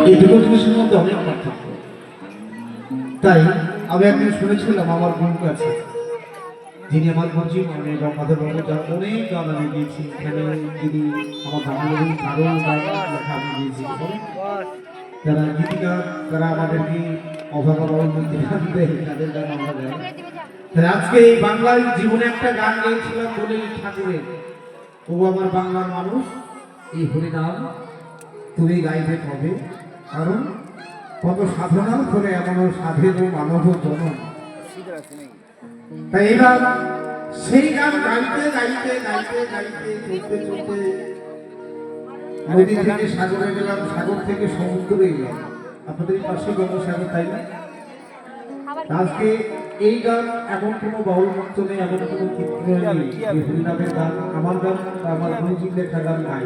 এই দুটো জিনিসের মধ্যে অনেক পার্থক্য। তাই আমি একদিন শুনেছিলাম আমার গুরুর কাছে, যিনি আমার গুরুজি মানে গঙ্গাধর বাবু, যার অনেক গান আমি গিয়েছি, এখানে যিনি আমার বাংলাদেশের আরও গান লেখা আমি গিয়েছি, যারা গীতিকা, যারা আমাদেরকে অভাগা বাবুর মধ্যে গান দেয়, তাদের গান আমরা গাই। তাই আজকে এই বাংলার জীবনে একটা গান গেয়েছিলাম বলে ঠাকুরের, ও আমার বাংলার মানুষ, এই হরিনাম তুমি গাইতে হবে, কারণ কত সাধনার ফলে এমন সাধের মানব জনম। তাই এবার সেই গান গাইতে গাইতে গাইতে গাইতে চলতে চলতে নদী থেকে সাগরে গেলাম, সাগর থেকে সমুদ্রে গেলাম। আপনাদের পাশে গঙ্গাসাগর, তাই না? আজকে এই গান এমন কোনো বাউল মঞ্চ নেই, এমন কোনো চিত্র নেই যে হরিনামের গান, আমার গান, আমার গুরুজির লেখা গান গাই।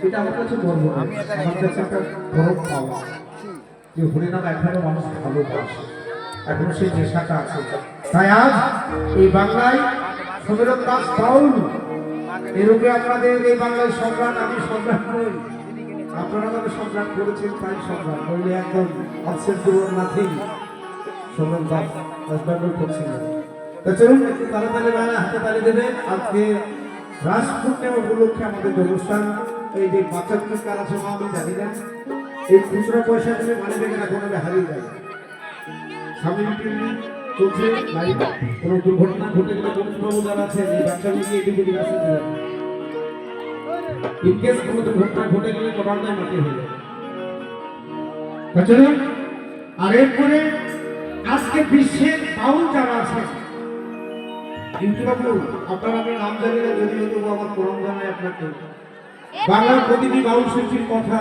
এটা আমার কাছে গর্ব, আমার কাছে একটা গরম পাওয়া যে হরিনাম এখনো মানুষ ভালোবাসে, এখনো সেই নেশাটা আছে। তাই আজ এই বাংলায় সমীরণ দাস বাউল এরূপে আপনাদের এই বাংলায় সম্রাট, আমি সম্রাট নই, আপনারা আমাকে সম্রাট করেছেন, তাই সম্রাট বললে একদম অবসের পুরো নাথিং সমীরণ দাস বেঙ্গল করছেন। তা চলুন একটু তাড়াতাড়ি হাতে তালি দেবে। আজকে রাস পূর্ণিমা উপলক্ষে আমাদের অনুষ্ঠান, এই যে বাচ্চাগুলো কার আছে মা আমি জানি না, এই খুচরো পয়সা দিলে মানে দেখে না কোনো হারিয়ে যায়, স্বামী চলছে লাইভ, কোনো দুর্ঘটনা ঘটে গেলে বন্ধুবাবু যারা আছেন এই বাচ্চাগুলোকে এদিকে দিকে আসতে দেবেন, ইনকেস কোনো দুর্ঘটনা ঘটে গেলে কমান্ডার মাটি হয়ে যাবে। চলুন আর এরপরে আজকে বিশ্বের বাউল যারা আছে, বাবু আপনার আমি নাম জানি না, যদি হয়তো আমার প্রণাম জানাই আপনাকে। বাংলার প্রতিটি বাউল শিল্পীর কথা,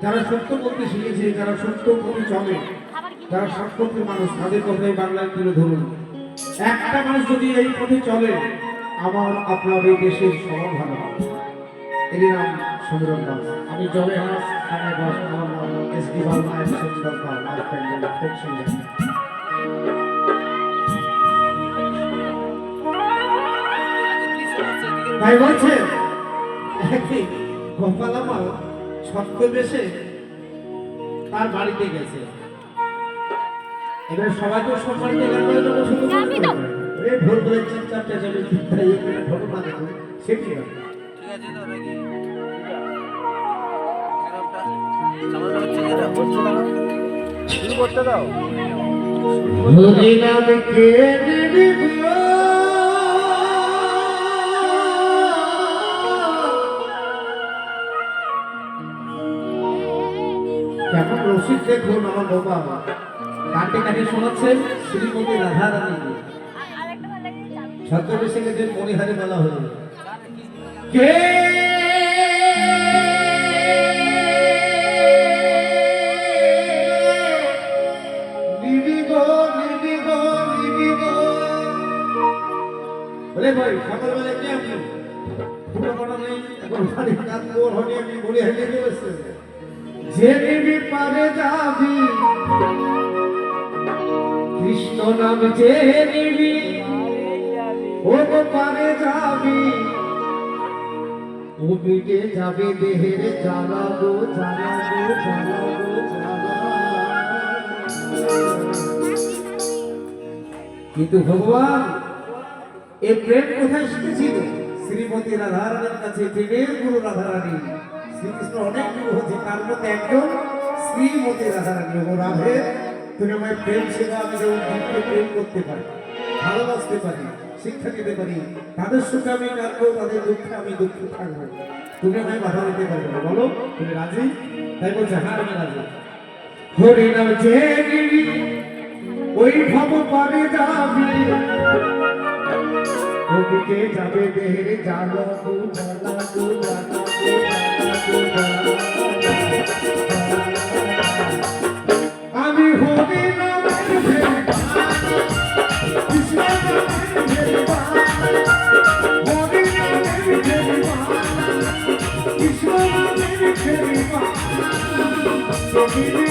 যারা সত্য বলতে শিখেছে, যারা সত্য প্রতি চলে, যারা সৎপথের মানুষ, তাদের কথাই বাংলায় তুলে ধরুন। একটা মানুষ যদি এই পথে চলে, আমার আপনার এই দেশের সবার ভালো হবে। এর নাম সমীরণ দাস। আমি জবে হাস আমার বস, আমার নাম এসডি বাংলা সুন্দর পাল, আমার প্যান্ডেল ফোক সিঙ্গার। তাই বলছে গোপাল আমার ছদ্মবেশে তার বাড়িতে গেছে। এবার সবাই তো সম্মানিত গান করে দেবো, শুধু এই ভোর করে 4-4টা যাবে, ঘটনা দেখুন সেটি ঠিক আছে। শুরু করতে দাও। কেমন রসিক দেখুন আমার বাবা, কাটে কাটে শোনাচ্ছেন শ্রীমতী রাধারানী, ছদ্মবেশে গেছেন মণিহারে বলা হল। কে ভাই সকালবেলা কে আপনি নেই, এখন বাড়ি কাজ হলে আপনি মণিহারে নিয়ে বসছেন। যে নিবি পারে যাবি কৃষ্ণ নাম, যে নিবি ও পারে যাবি, ও মিটে যাবে দেহের জ্বালা গো জ্বালা গো জ্বালা গো জ্বালা। কিন্তু ভগবান এই প্রেম কোথায় শিখেছিল? শ্রীমতী রাধারানীর কাছে, প্রেমের গুরু রাধারানী। শ্রীকৃষ্ণ অনেক গুরু হচ্ছে, তার মধ্যে একজন শ্রীমতী রাধারানী। ও রাধে, তুমি আমায় প্রেম সেবা, আমি যেমন প্রেম করতে পারি, ভালোবাসতে পারি, শিক্ষা দিতে পারি, তাদের সুখে আমি কাঁদবো, তাদের দুঃখে আমি দুঃখে থাকবো, তুমি আমায় বাধা দিতে পারবে না, বলো তুমি রাজি? তাই বলছে হ্যাঁ আমি রাজি। হরি নাম যে নিবি ওই ভাব পারে যাবি, ওদিকে যাবে দেহের জ্বালা গো জ্বালা গো জ্বালা গো জ্বালা গো জ্বালা। আমি হরি নামের ভেবা, কৃষ্ণ নামের ভেবা, হরি নামের ভেবা, কৃষ্ণ নামের ভেবা, প্রকৃতি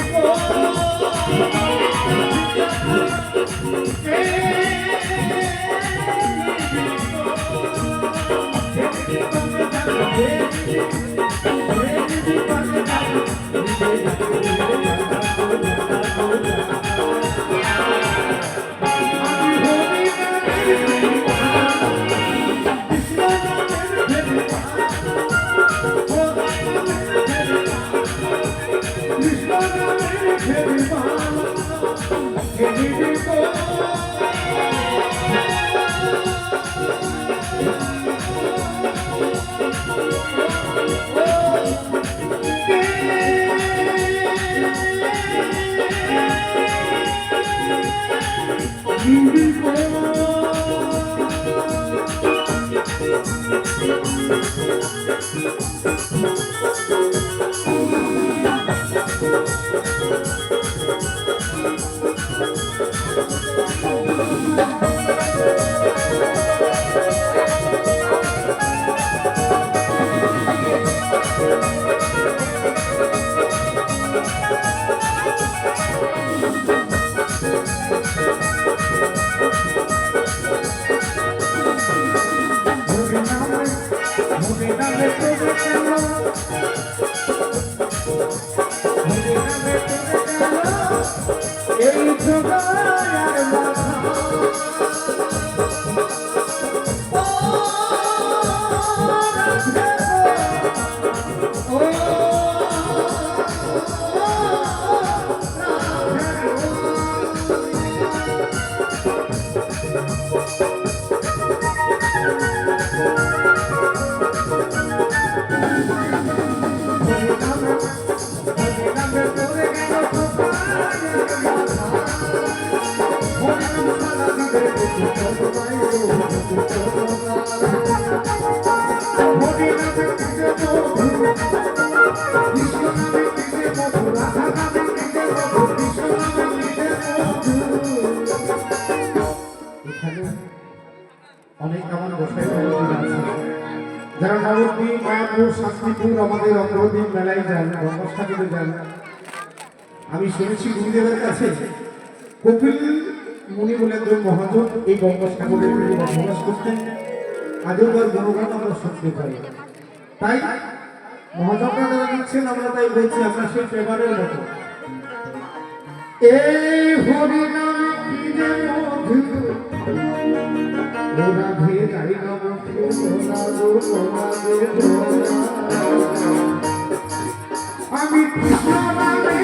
জোগাড় মাথা অনেক আমার গোসাই আছে যারা নবদ্বীপ মায়াপুর শান্তিপুর আমাদের অগ্রদীপ মেলায় যান গঙ্গোসাগরে যান। আমি শুনেছি গুরুদেবের কাছে কপিল মুনি বলে একজন মহাজন এই গঙ্গোসাগরে বসবাস করতেন। আজও তার গুণগান আমরা শুনতে পাই। তাই মহাজনরা যারা দিচ্ছেন আমরা তাই বলছি আমরা সেই ফেভারের মতো এই হরিনাম কি যে মধু রাধে যাই নব আমি কৃষ্ণ নামে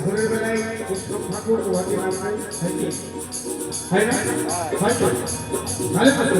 ভোরের বেলায় উৎসব ঠাকুর ওয়াকে নাম হয় না হয় তো ভালো করতে